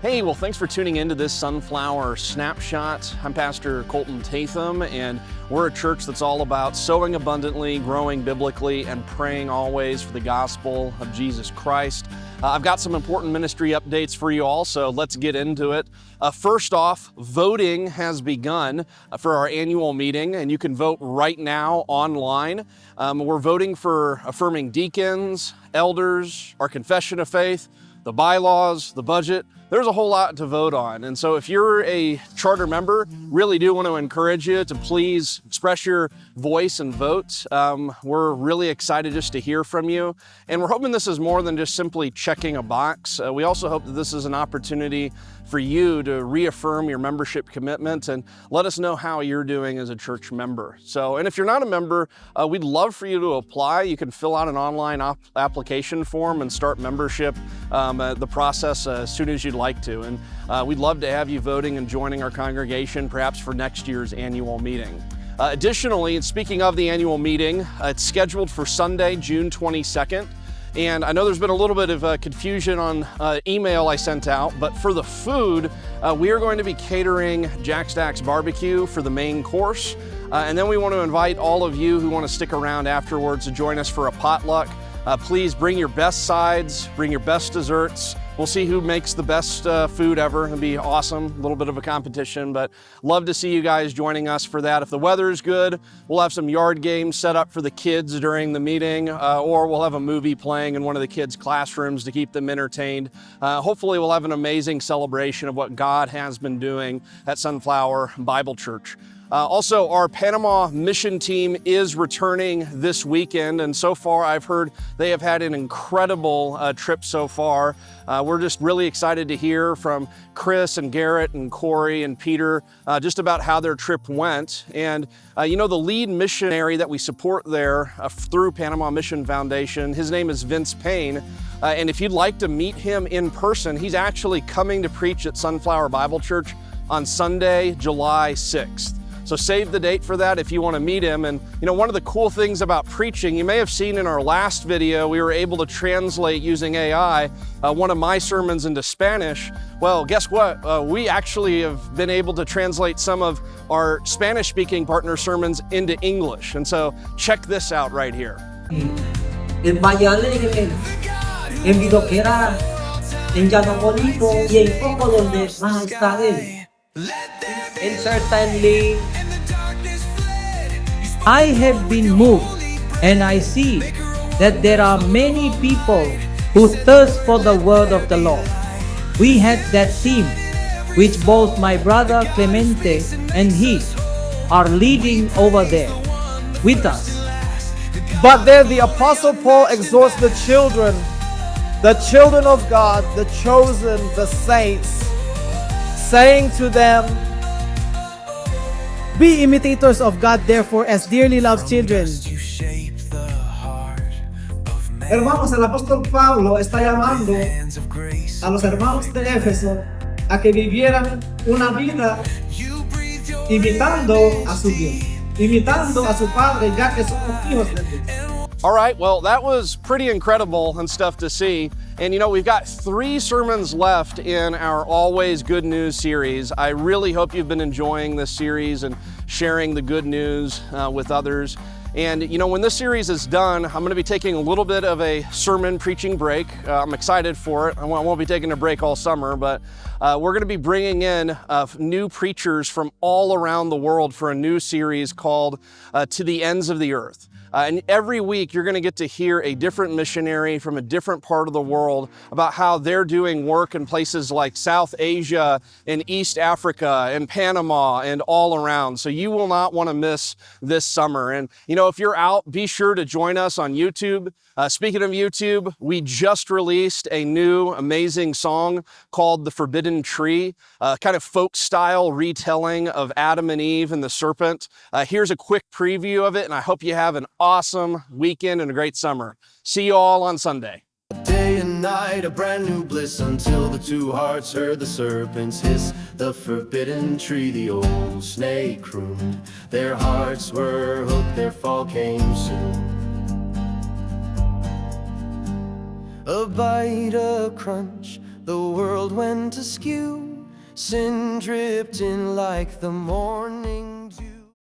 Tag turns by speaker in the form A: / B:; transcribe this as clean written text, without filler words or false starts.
A: Hey, well, thanks for tuning into this Sunflower Snapshot. I'm Pastor Colton Tatham, and we're a church that's all about sowing abundantly, growing biblically, and praying always for the gospel of Jesus Christ. I've got some important ministry updates for you all, so let's get into it. First off, voting has begun for our annual meeting, and you can vote right now online. We're voting for affirming deacons, elders, our confession of faith, the bylaws, the budget. There's a whole lot to vote on. And so if you're a charter member, really do want to encourage you to please express your voice and vote. We're really excited just to hear from you. And we're hoping this is more than just simply checking a box. We also hope that this is an opportunity for you to reaffirm your membership commitment and let us know how you're doing as a church member. So, and if you're not a member, we'd love for you to apply. You can fill out an online application form and start membership, the process as soon as you'd like to. And we'd love to have you voting and joining our congregation, perhaps for next year's annual meeting. Additionally, and speaking of the annual meeting, it's scheduled for Sunday, June 22nd. And I know there's been a little bit of confusion on email I sent out, but for the food, we are going to be catering Jack Stack's barbecue for the main course. And then we want to invite all of you who want to stick around afterwards to join us for a potluck. Please bring your best sides, bring your best desserts. We'll see who makes the best food ever. It'll be awesome, a little bit of a competition, but love to see you guys joining us for that. If the weather's good, we'll have some yard games set up for the kids during the meeting, or we'll have a movie playing in one of the kids' classrooms to keep them entertained. Hopefully we'll have an amazing celebration of what God has been doing at Sunflower Bible Church. Also, our Panama mission team is returning this weekend, and so far I've heard they have had an incredible trip so far. We're just really excited to hear from Chris and Garrett and Corey and Peter just about how their trip went. And you know, the lead missionary that we support there through Panama Mission Foundation, his name is Vince Payne. And if you'd like to meet him in person, he's actually coming to preach at Sunflower Bible Church on Sunday, July 6th. So save the date for that if you want to meet him. And you know, one of the cool things about preaching, you may have seen in our last video, we were able to translate using AI one of my sermons into Spanish. Well, guess what? We actually have been able to translate some of our Spanish-speaking partner sermons into English. And so check this out right here.
B: En Valle Alegre, en Vidoquera, en Llano Bonito y en poco donde más estaré. And certainly, I have been moved, and I see that there are many people who thirst for the word of the Lord. We had that team, which both my brother Clemente and he are leading over there with us.
C: But there the Apostle Paul exhorts the children of God, the chosen, the saints, saying to them,
D: be imitators of God, therefore, as dearly loved children.
C: Hermanos, el apóstol Pablo está llamando a los hermanos de Éfeso a que vivieran una vida imitando a su Dios, imitando a su Padre, ya que somos hijos de Dios.
A: All right, well, that was pretty incredible and stuff to see. And you know, we've got 3 sermons left in our Always Good News series. I really hope you've been enjoying this series and sharing the good news with others. And you know, when this series is done, I'm going to be taking a little bit of a sermon preaching break. I'm excited for it. I won't be taking a break all summer, but we're going to be bringing in new preachers from all around the world for a new series called To the Ends of the Earth. And every week you're going to get to hear a different missionary from a different part of the world about how they're doing work in places like South Asia and East Africa and Panama and all around. So you will not want to miss this summer. And you know, if you're out, be sure to join us on YouTube. Speaking of YouTube, we just released a new amazing song called The Forbidden Tree, kind of folk style retelling of Adam and Eve and the serpent. Here's a quick preview of it, and I hope you have an awesome weekend and a great summer. See you all on Sunday.
E: Day and night, a brand new bliss, until the 2 hearts heard the serpents hiss. The forbidden tree, the old snake crooned. Their hearts were hooked, their fall came soon. A bite, a crunch, the world went askew. Sin dripped in like the morning dew.